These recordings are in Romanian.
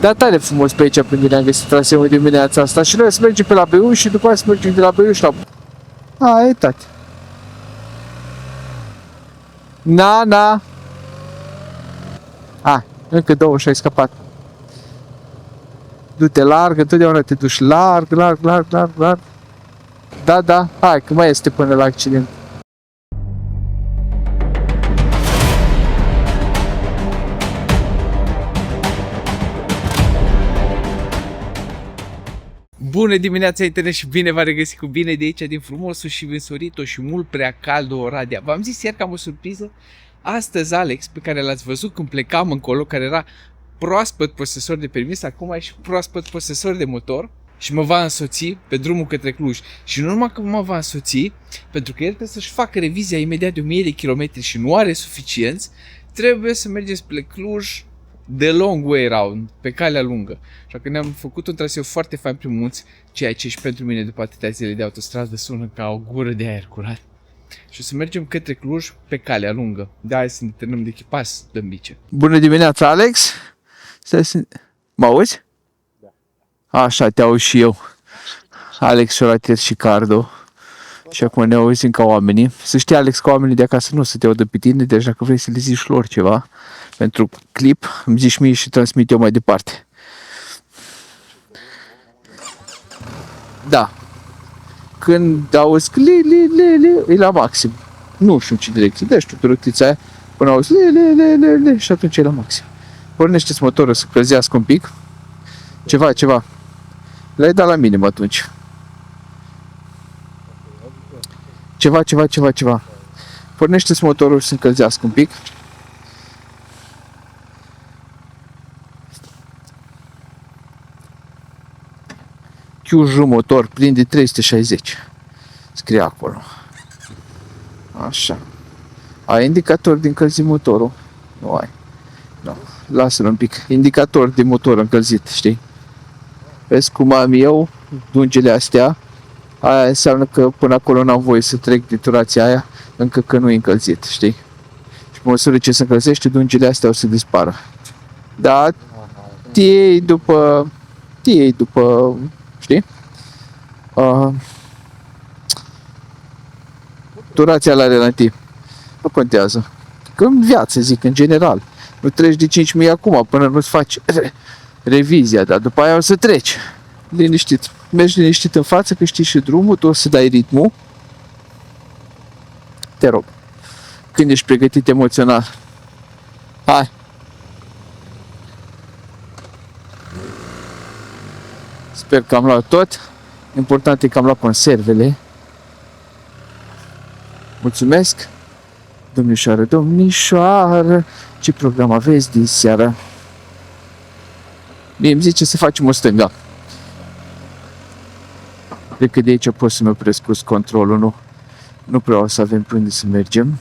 Dar tare frumos pe aici, până ne-am găsit traseul dimineața asta și noi să mergem pe la Beiuș și după aceea să mergem de la Beiuș la... A, e tati. Na. A, încă două și ai scăpat. Du-te larg, întotdeauna te duci larg. Da, hai că mai este până la accident. Bună dimineața, internet, și bine v-a regăsit cu bine de aici, din frumosul și însorito și mult prea cald Oradea. V-am zis ieri că am o surpriză. Astăzi Alex, pe care l-ați văzut când plecam încolo, care era proaspăt posesor de permis, acum e și proaspăt posesor de motor și mă va însoți pe drumul către Cluj. Și nu numai că mă va însoți, pentru că el trebuie să-și facă revizia imediat de 1000 de kilometri și nu are suficienți, trebuie să mergem spre Cluj the long way round, pe calea lungă. Așa că ne-am făcut un traseu foarte fain prin munți, ceea ce și pentru mine după atâtea zile de autostradă sună ca o gură de aer curat. Și o să mergem către Cluj pe calea lungă. Da, hai să ne terminăm de echipas, dăm bice. Bună dimineața, Alex! Mă auzi? Da. Așa, te auzi și eu. Alex, Șorater și Cardo. Și acum ne auzim ca oamenii. Să știi, Alex, că oamenii de acasă nu o să te audă pe tine, deci dacă vrei să le zici lor ceva pentru clip, îmi zici mie și transmit eu mai departe. Da. Când auzi le, e la maxim. Nu știu ce direcție, deci tu direcția aia, până auzi le, și atunci e la maxim. Pornește-ți motorul să călzească un pic. Ceva. Le-ai dat la minim atunci. Ceva. Pornește-ți motorul să încălzească un pic. QJ motor prinde 360. Scrie acolo. Așa. Ai indicator de încălzit motorul? Nu ai. Nu. Lasă-l un pic. Indicator de motor încălzit, știi? Vezi cum am eu dungele astea. Aia înseamnă că până acolo n-am voie să trec de turația aia, încă că nu e încălzit, știi? Și pe măsură ce se încălzește, dungele astea o să dispară. Da, te iei după, știi? Turația la relativ. Nu contează. Că în viață, zic, în general. Nu treci de 5.000 acum până nu-ți faci revizia, dar după aia o să treci. Liniștit. Mergi liniștit în față, că știi și drumul, tu o să dai ritmul. Te rog. Când ești pregătit emoțional. Hai. Sper că am luat tot. Important e că am luat conservele. Mulțumesc. Domnișoară, ce program aveți din seară? Mie îmi zice să facem o stânga. Cred că de aici pot să-mi opresc cruise controlul, nu prea o să avem pe unde să mergem.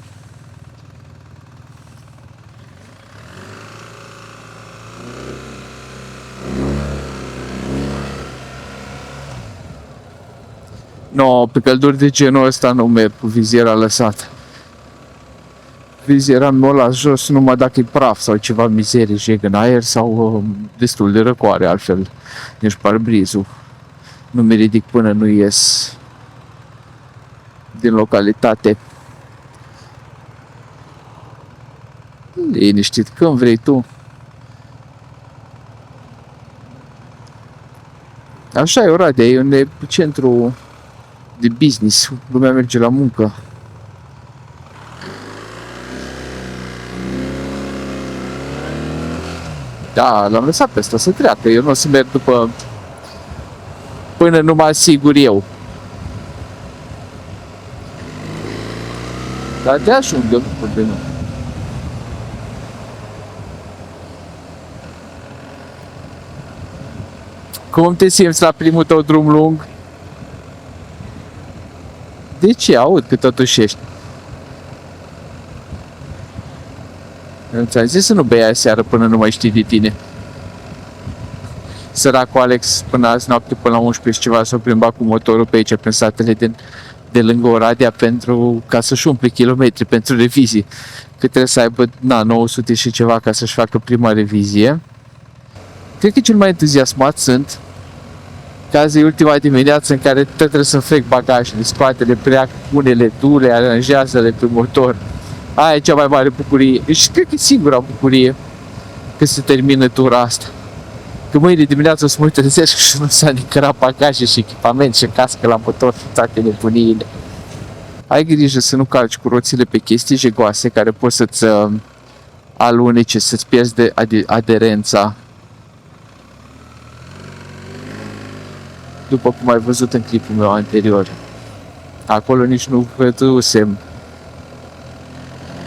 No, pe călduri de genul ăsta nu merg cu viziera lăsată. Viziera mi-o las jos numai dacă e praf sau ceva mizerie jeg în aer sau destul de răcoare, altfel nici parbrizul. Nu mi ridic până nu ies din localitate. Liniștit, când vrei tu. Așa e Oradea, e un centru de business, lumea merge la muncă. Da, l-am lăsat pe ăsta să treacă, eu nu o să merg după până nu mă asigur eu. Dar de ajungă, nu problemă. Cum te simți la primul tău drum lung? De ce? Aud că totuși ești. Eu ți-am zis să nu bei aseară până nu mai știi de tine. Săracul Alex până azi noapte, până la 11 și ceva, s-a plimbat cu motorul pe aici, prin satele de lângă Oradea, ca să-și umple kilometri pentru revizii. Că trebuie să aibă 900 și ceva ca să-și facă prima revizie. Cred că cel mai entuziasmat sunt că azi e ultima dimineață în care tot trebuie să frec bagajele, spatele pleacă, unele dule, aranjează-le pe motor. Aia e cea mai mare bucurie. Și cred că e singura bucurie că se termină tura asta. Că mâine dimineață o să mă trezesc și nu s-a nicărat bagaje și echipament și cască la motor și toate nebuniile. Ai grijă să nu calci cu roțile pe chestii jegoase care pot să-ți alunece, să-ți pierzi de aderența. După cum ai văzut în clipul meu anterior. Acolo nici nu văzusem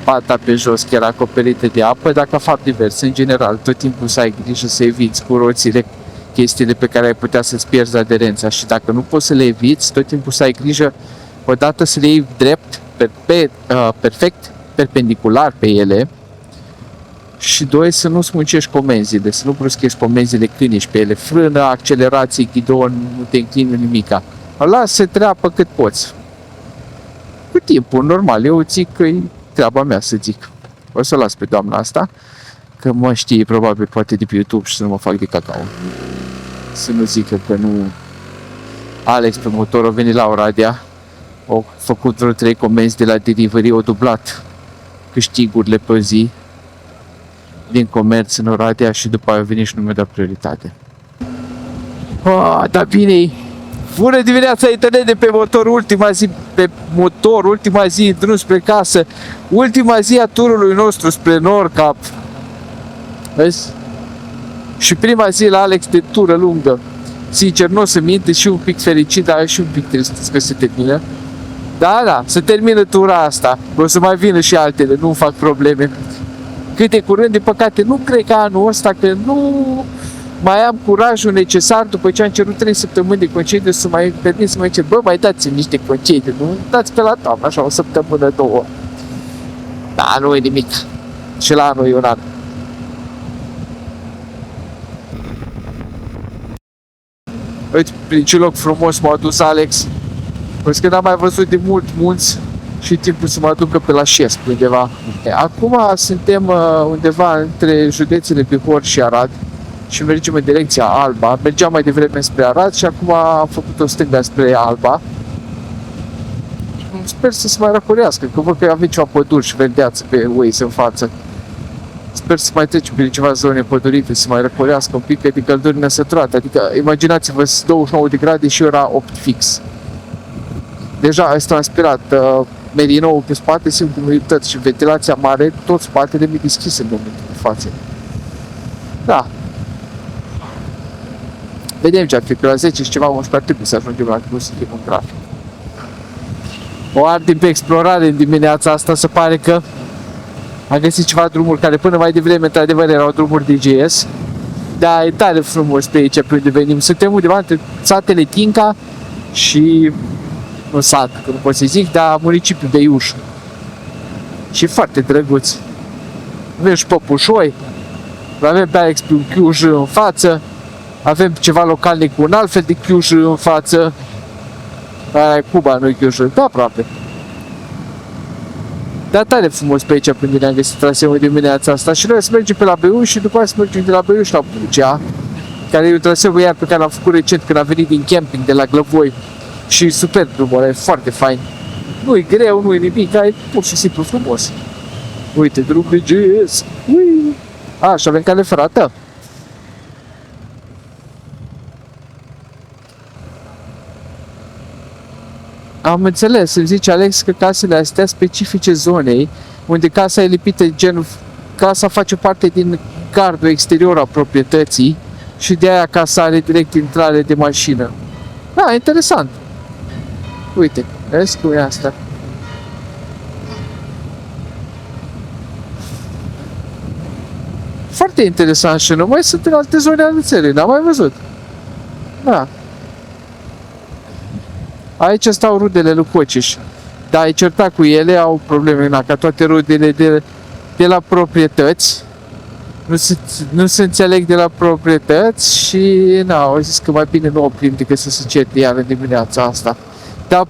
pata pe jos chiar acoperită de apă, dar ca fapt divers, în general, tot timpul să ai grijă să eviți cu roțile chestiile pe care ai putea să-ți pierzi aderența și dacă nu poți să le eviți, tot timpul să ai grijă odată să le iei drept, perfect, perpendicular pe ele și doi, să nu smuncești comenzile, să nu bruschești comenzile când ești pe ele, frână, accelerație, ghidon, nu te înclini nimica. Lasă treapă cât poți. Cu timpul, normal, eu zic că e treaba mea să zic. O să o las pe doamna asta, că mă știe probabil poate de pe YouTube și să nu mă fac de cacao. Să nu zică că nu... Alex pe motor a venit la Oradea, a făcut vreo 3 comenzi de la delivery, a dublat câștigurile pe zi din comerț în Oradea și după aia a venit și nu mi-a dat prioritate. Dar bine, bună dimineața, internet de pe motor, ultima zi în drum spre casă, ultima zi a turului nostru spre Nordcap. Vezi? Și prima zi la Alex de tură lungă. Sincer, nu o să mint, și un pic fericit, dar și un pic trist că se termină. Da, se termină tura asta. O să mai vină și altele, nu fac probleme. Cât de curând, de păcate, nu cred că anul ăsta, că nu mai am curajul necesar după ce am cerut 3 săptămâni de concediu să mai permit să mai cer, mai dați-mi niște concediu, nu? Dați pe la toamnă, așa, o săptămână, 2. Da, nu e nimic. Și la anul e un an. Uite, prin ce loc frumos m-a dus Alex. Pentru că n-am mai văzut de mult munți și timpul să mă aducă pe la Șesc undeva. Acum suntem undeva între județele Bihor și Arad și mergem în direcția Alba. Mergeam mai devreme spre Arad și acum am făcut o stânga spre Alba. Sper să se mai răcorească, că văd că avem ceva păduri și verdeață pe Waze în față. Sper să mai trecem prin ceva zone pădurite, să mai răcorească un pic, că de călduri nesăturate. Adică, imaginați-vă, 29 de grade și ora 8 fix. Deja este transpirat, merinoul pe spate, simt umidități și ventilația mare, tot spatele mi-e deschis în momentul de față. Da. Vedem ce ar fi, că la 10 și ceva 11 ar trebui să ajungem la nu suntem în trafic. O ardem pe explorare în dimineața asta, se pare că am găsit ceva drumuri care până mai devreme, într-adevăr, erau drumuri DGS. Da, e tare frumos pe aici, pe unde venim. Suntem undeva între satele Tinca și... nu sat, că nu pot să zic, dar municipiul de Iuș. Și foarte drăguț. Avem și Păpușoi, avem pe Alex pe un Chiuj în față, avem ceva localnic cu un alt fel de Chiuj în față. Aia e Cuba, nu-i Chiuj, da, aproape. Dar tare frumos pe aici, până ne-am găsit traseul dimineața asta și noi să mergem pe la Beiuș și după aceea să mergem de la Beiuș la Bucea, care e un traseu iar pe care l-am făcut recent când am venit din camping de la Glăvoi. Și super drumul ăla, e foarte fain. Nu e greu, nu e nimic, e pur și simplu frumos. Uite, drum de GS. Și avem cale ferată. Am înțeles, îmi zice Alex că casele astea specifice zonei, unde casa e lipită gen, casa face parte din gardul exterior a proprietății și de aia casa are direct intrare de mașină. Da, interesant. Uite, vezi cum e asta. Foarte interesant și nu mai sunt în alte zone ale țării, n-am mai văzut. Da. Aici stau rudele lui Cociș. Dar e certat cu ele, au probleme, ca toate rudele de la proprietăți. Nu se înțeleg de la proprietăți și au zis că mai bine nu oprim decât să se certe iar în dimineața asta. Dar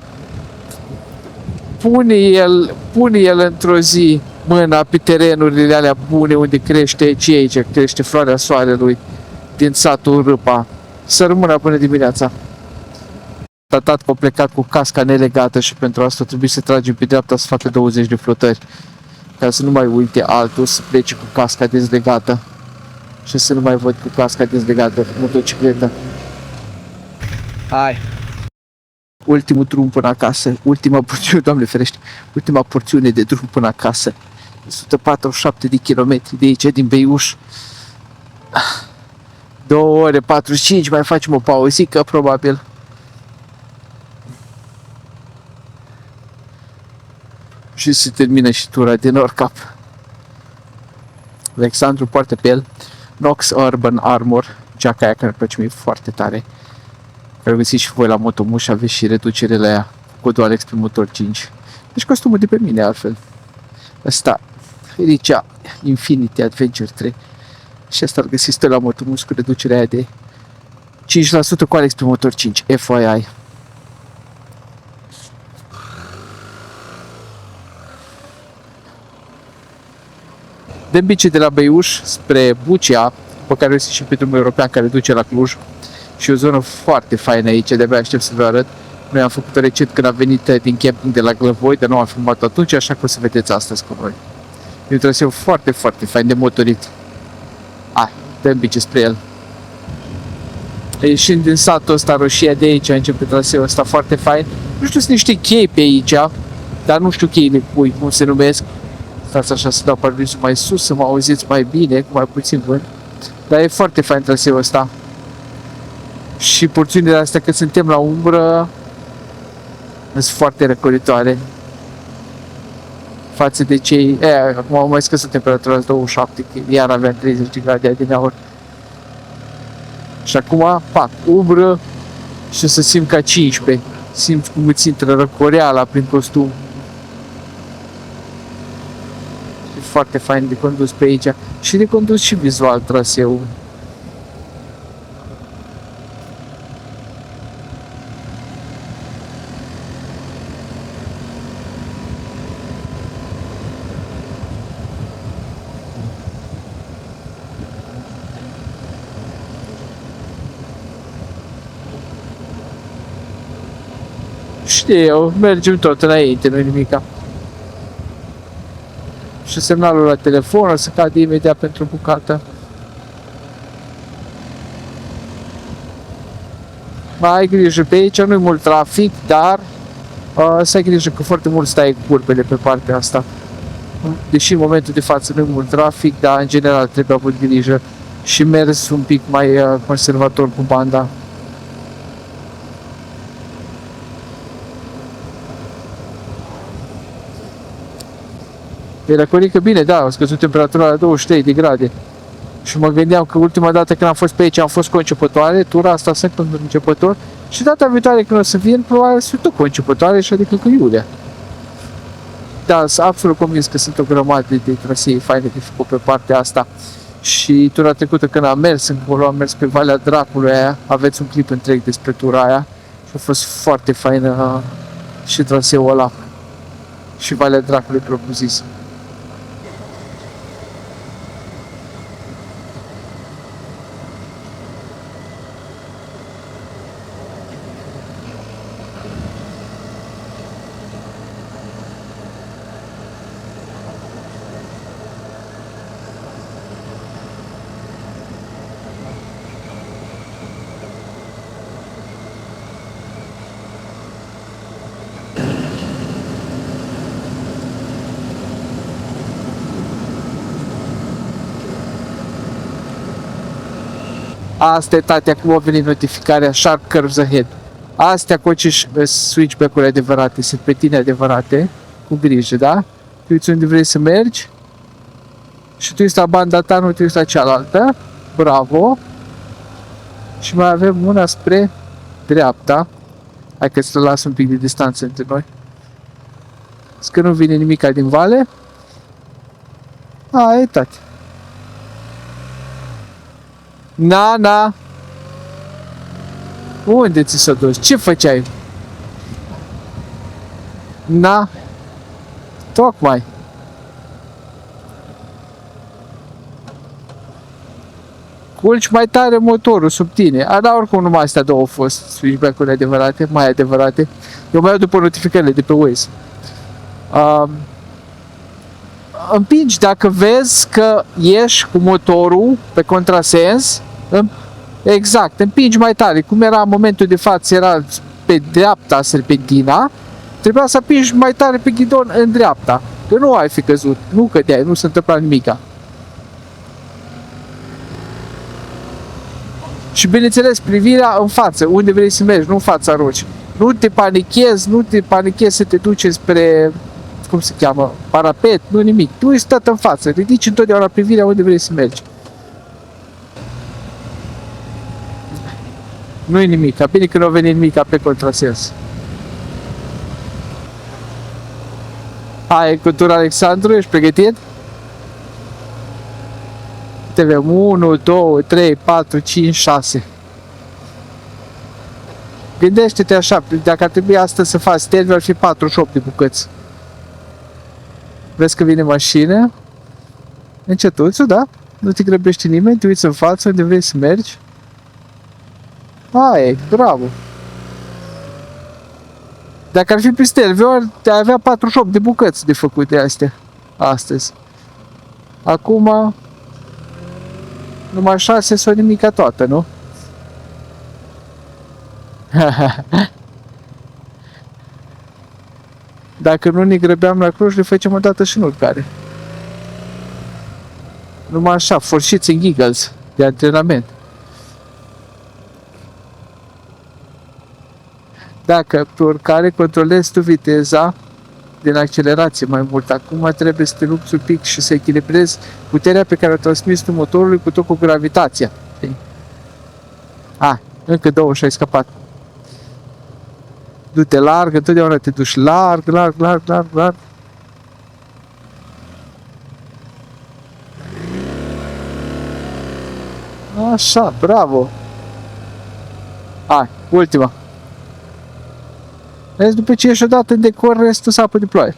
pune el într-o zi mâna pe terenurile alea bune unde crește, ce aici crește floarea soarelui, din satul Râpa. Să rămână până dimineața. Tatat că a plecat cu casca nelegată și pentru asta trebuie să tragem pe dreapta să facă 20 de flotări. Ca să nu mai uite altul să plece cu casca dezlegată. Și să nu mai văd cu casca dezlegată motocicleta. Hai. Ultimul drum până acasă. Ultima porțiune, Doamne ferește. Ultima porțiune de drum până acasă. 147 de kilometri de aici, din Beiuș. 2 ore 45, mai facem o pauzică, probabil. Și se termină și tura din Orcap. Alexandru poartă pe el Nox Urban Armor, geaca aia care îmi place mie foarte tare. Care o găsiți și voi la Motomuș, aveți și reducere la ea. Codul Alex pe motor 5. Deci costumul de pe mine altfel. Asta, Ricea Infinity Adventure 3. Și asta îl găsiți la Motomuș cu reducerea aia de 5% cu Alex pe motor 5. FYI. De bici de la Beiuș spre Bucea, pe care o găsiți și pe drumul european care duce la Cluj. Și o zonă foarte faină aici, de-abia aștept să vă arăt. Noi am făcut-o recent când am venit din camping de la Glăvoi, dar nu am filmat atunci, așa că o să vedeți astăzi cu noi. E un traseu foarte, foarte fain de motorit. Hai, dăm bici spre el. Ieșind din satul ăsta, roșia de aici, începe traseul ăsta foarte fain. Nu știu, sunt niște chei pe aici, dar nu știu cheile cui, cum se numesc. Stați așa să dau parbrisul mai sus, să mă auziți mai bine, cu mai puțin vânt. Dar e foarte fain traseul ăsta. Și porțiunile astea, că suntem la umbră, sunt foarte răcoritoare față de cei... acum am mai scăzut temperatura la 27, că iar aveam 30 de grade adineauri. Și acum, pac, umbră și o să simt ca 15. Simt cum îți intră răcoreala prin costum. E foarte fain de condus pe aici. Și de condus și vizual traseul. Știu, mergem tot înainte, nu-i nimica. Și semnalul la telefon o să cadă imediat pentru bucată. Mai ai grijă, pe aici nu-i mult trafic, dar să ai grijă că foarte mult stai curbele pe partea asta. Deși în momentul de față nu-i mult trafic, dar în general trebuie avut grijă și mers un pic mai conservator cu banda. Era corică bine, da, a scăzut temperatura la 23 de grade. Și mă gândeam că ultima dată când am fost pe aici am fost concepătoare, tura asta sunt începător. Și data viitoare când o să vin, probabil sunt tot concepătoare, și adică cu Iulia. Da, sunt absolut convins că sunt o grămadă de trasee faine de făcut pe partea asta. Și tura trecută când am mers încolo, am mers pe Valea Dracului aia, aveți un clip întreg despre tura aia. Și a fost foarte faină și traseul ăla. Și Valea Dracului propriu-zis. Asta e, tati, acum a venit notificarea Sharp Curves Ahead. Astea coci switchback-uri adevărate, sunt pe tine adevărate, cu grijă, da? Tu uiți unde vrei să mergi și tu ești la banda ta, nu tu ești la cealaltă. Bravo! Și mai avem una spre dreapta. Hai că să las un pic de distanță între noi. Că nu vine nimica din vale. E, tati. Na. Unde ți s-o duci? Ce făceai? Na. Tocmai. Culci mai tare motorul sub tine. Dar oricum numai astea două au fost switchback-uri adevărate, mai adevărate. Eu mai iau după notificările de pe Waze. Împingi dacă vezi că ieși cu motorul pe contrasens. Exact, împingi mai tare. Cum era în momentul de față, era pe dreapta serpentina, trebuia să împingi mai tare pe ghidon în dreapta. Că nu ai fi căzut, nu cădeai, nu se întâmpla nimica. Și bineînțeles, privirea în față, unde vrei să mergi, nu în fața rocii. Nu te panichezi să te duci spre, cum se cheamă, parapet, nu nimic. Tu ești stat în față, ridici întotdeauna privirea unde vrei să mergi. Nu-i nimic, bine că nu a venit nimic pe contrasens. Hai, cu tur Alexandru, ești pregătit? Te vedem 1, 2, 3, 4, 5, 6. Gândește-te așa, dacă ar trebui astăzi să faci stervi, ar fi 48 de bucăți. Vezi că vine mașină? Încetuțu, da? Nu te grăbește nimeni, te uiți în față unde vrei să mergi. Hai, bravo! Dacă ar fi pe sterviu, ai avea 48 de bucăți de făcut de astea astăzi. Acum numai 6 sau nimica toată, nu? Dacă nu ne grăbeam la Cluj, le facem o dată și în urcare. Numai așa, forșiți în giggles de antrenament. Dacă pe urcare controlezi tu viteza din accelerație mai mult, acum trebuie să te lupți un pic și să echilibrezi puterea pe care o transmiți tu motorului cu tot cu gravitația. Încă 2 și ai scăpat. Du-te larg, întotdeauna te duci larg. Așa, bravo. Hai, ultima. Vezi, după ce ieși odată în decor, restul sapă de ploaie.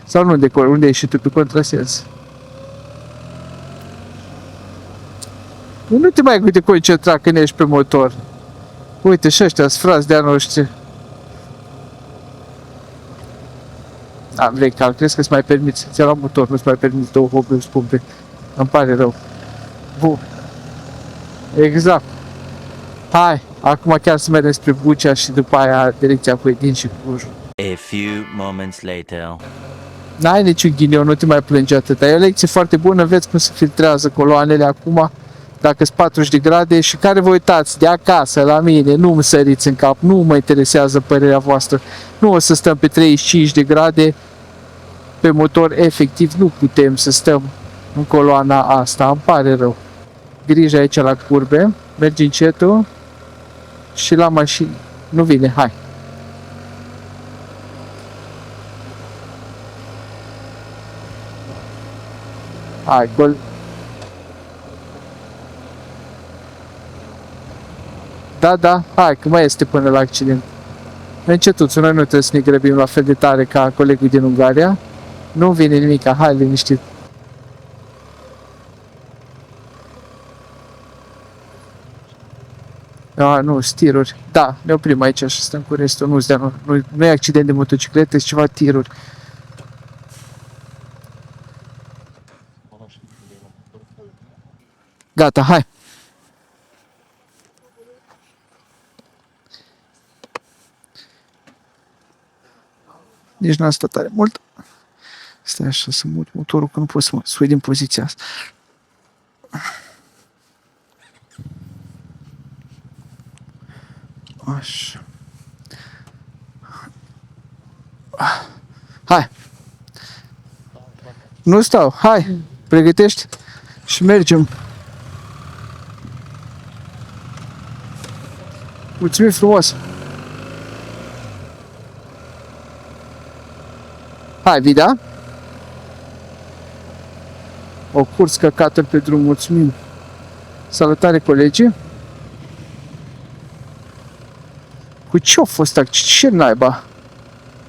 Sau nu în decor, unde ești tu, pe contrasens. Nu te mai uite concentra când ești pe motor. Uite și ăștia sunt frați de-a noștri. Vrei crezi că îți mai permiți, ți-a luat motor, nu-ți mai permiți 2 hobby-uri scumpe. Îmi pare rău. Bun. Exact. Hai, acum chiar să mergem spre Bucea și după aia direcția cu Edin și Clujul. A few moments later. N-ai niciun ghinion, nu te mai plânge atâta. E o lecție foarte bună, vezi cum se filtrează coloanele acum, dacă sunt 40 de grade și care vă uitați de acasă la mine, nu mă săriți în cap, nu mă interesează părerea voastră, nu o să stăm pe 35 de grade pe motor, efectiv nu putem să stăm în coloana asta, îmi pare rău. Grijă aici la curbe, mergi încetul și la mașină, nu vine, hai. Hai, gol. Da, hai, că mai este până la accident. Încetuț, noi nu trebuie să ne grăbim la fel de tare ca colegul din Ungaria. Nu vine nimic, hai, liniștit. Nu, tiruri. Da, ne oprim aici și stăm cu restul. Nu e accident de motocicletă, e ceva tiruri. Gata, hai. Nici n-am stat tare mult. Stai așa să mut motorul, că nu pot să mă sui din poziția asta. Așa. Hai. Nu stau, hai. Pregătești și mergem. Mulțumim frumos. Hai, Vida. O curs căcată pe drum, mulțumim. Salutare, colegii. Cu ce-a fost accident? Ce naiba?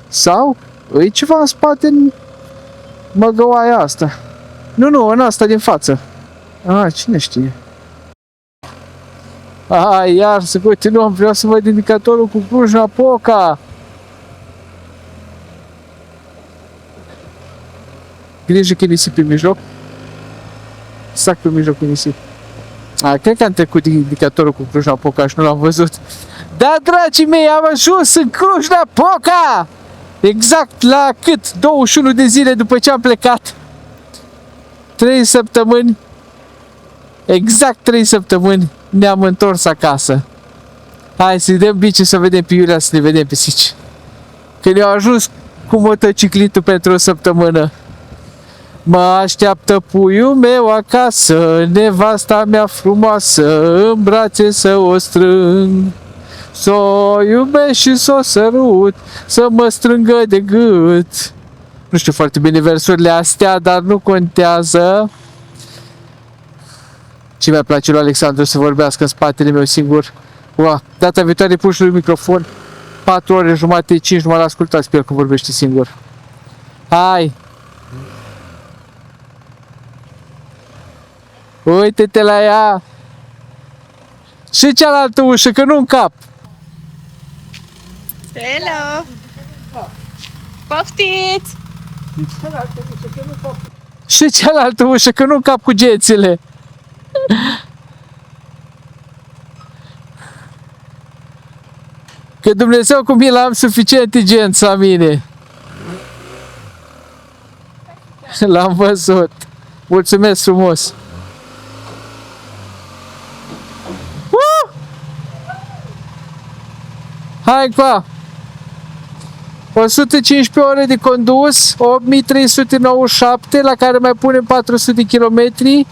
Sau e ceva în spate în măgăoaia asta? Nu, în asta din față. Cine știe? Iar să continuăm, vreau să văd indicatorul cu Cluj-Napoca. Grijă că e nisip pe mijloc. Exact pe mijlocul nisip. Cred că am trecut indicatorul cu Cluj-Napoca și nu l-am văzut. Da, dragii mei, am ajuns în Cluj-Napoca! Exact la cât? 21 de zile după ce am plecat. 3 săptămâni. Exact 3 săptămâni ne-am întors acasă. Hai să-i dăm bici să vedem pe Iulia, să ne vedem pe Sici. Când eu ajuns cu motociclitul pentru o săptămână. Mă așteaptă puiul meu acasă, nevasta mea frumoasă, în brațe să o strâng. Să o iubesc și să o sărut, să mă strângă de gât. Nu știu foarte bine versurile astea, dar nu contează. Ce mi-a place lui Alexandru să vorbească în spatele meu singur. Data viitoare pun și lui microfon 4 ore jumate, 5 numai l-ascultați pe el cum vorbește singur. Hai! Uite-te la ea! Și cealaltă ușă, că nu încap! Hello! Poftiți! Și cealaltă ușă, că nu încap cu gețile! Că Dumnezeu cu mine am suficient genți la mine! L-am văzut! Mulțumesc frumos! Hai qua! 115 ore de condus, 8397, la care mai punem 400 de kilometri,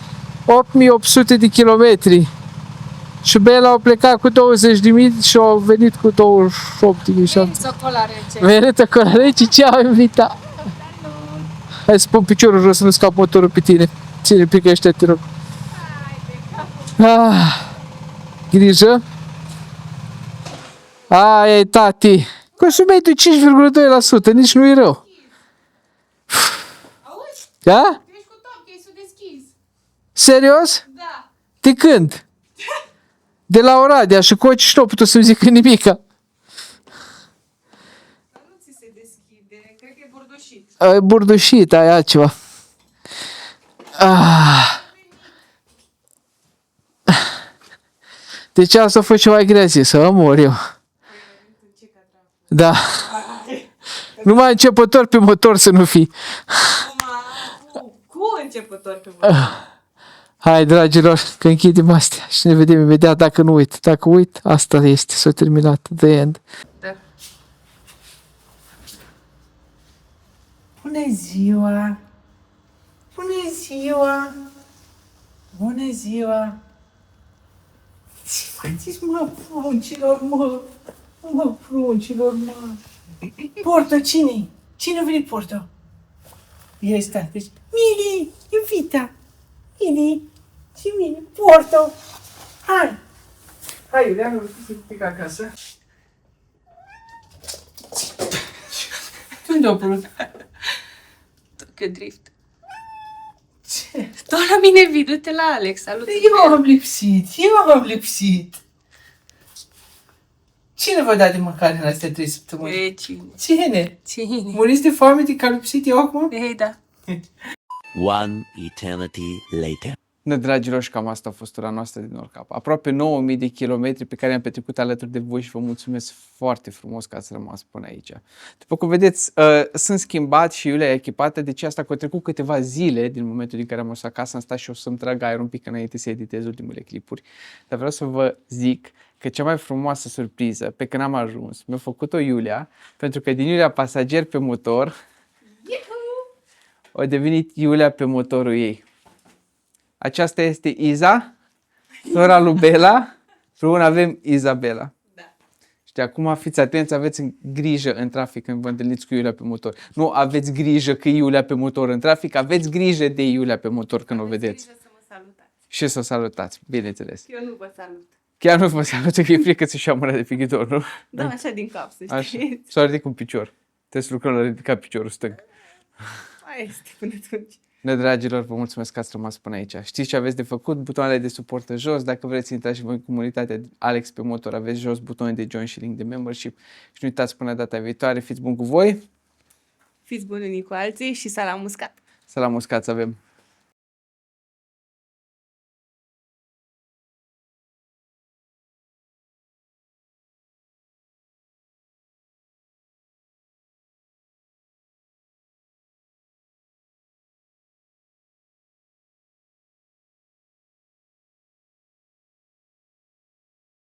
8800 de kilometri. Și Bela a plecat cu 20.000 și a venit cu 28.000. Venit acolo rece, ce au invitat? Hai să pun piciorul jos să nu scap motorul pe tine. Ține pică ăștia, te rog. Grijă. Ai, tati. Consumei de 5,2%, nici nu e rău. Auzi? Da? Ești cu top, case-ul deschis. Serios? Da. De când? De la Oradea și Coci și nu a putut să-mi zică nimica. Dar nu ți se deschide, cred că e burdușit. E burdușit, ai altceva. Deci asta a fost ceva grea zi, să mor eu. Da. Numai începător pe motor să nu fii. Cu începător pe motor. Hai, dragilor, că închidem astea și ne vedem imediat dacă nu uit. Dacă uit, asta este, s-a terminat. The end. Da. Bună ziua! Bună ziua! Bună ziua! Ce faceți, mă, pruncilor, mă? Mă, pruncilor, mă! Porto, cine-i? Cine a venit Porto? Este, deci, Mili, iubita! Mili, și Mili, Porto! Hai! Hai, Iulian, nu să pic acasă. Unde a apărut? Că drift. Ce? Doar la mine vii, du-te la Alex, salut. Eu am lipsit. Cine vă da de mâncare în astea 3 săptămâni? E cine? Cine? Cine? Muriți de foame că am lipsit eu acum? Ei, da. One eternity later. Ne, dragilor, și cam asta a fost tura noastră din Nordcap. Aproape 9000 de kilometri pe care am petrecut alături de voi și vă mulțumesc foarte frumos că ați rămas până aici. După cum vedeți, sunt schimbat și Iulia e echipată, deci asta că au trecut câteva zile din momentul din care am ajuns acasă, am stat și o să-mi trag aer un pic înainte să editez ultimele clipuri. Dar vreau să vă zic că cea mai frumoasă surpriză pe când am ajuns mi-a făcut-o Iulia, pentru că din Iulia pasager pe motor a devenit Iulia pe motorul ei. Aceasta este Iza, sora lui Bela, împreună avem Izabela. Da. Și acum fiți atenți, aveți grijă în trafic când vă întâlniți cu Iulia pe motor. Nu aveți grijă că e Iulia pe motor în trafic, aveți grijă de Iulia pe motor când o vedeți. Grijă să mă salutați. Și să o salutați, bineînțeles. Eu nu vă salut. Chiar nu vă salută că e frică să-și ia mâna de pe ghidon, nu? Da, așa din cap, să Așa. știți. S-a ridicat un picior. Trebuie să lucrăm la ridicat piciorul stâng. Mai este până atunci. Ne, dragilor, vă mulțumesc că ați rămas până aici. Știți ce aveți de făcut? Butoanele de suportă jos. Dacă vreți să intrați și voi în comunitatea Alex pe motor, aveți jos butonul de join și link de membership. Și nu uitați până data viitoare, fiți buni cu voi. Fiți buni unii cu alții și salam uscat. Să la muscat să avem.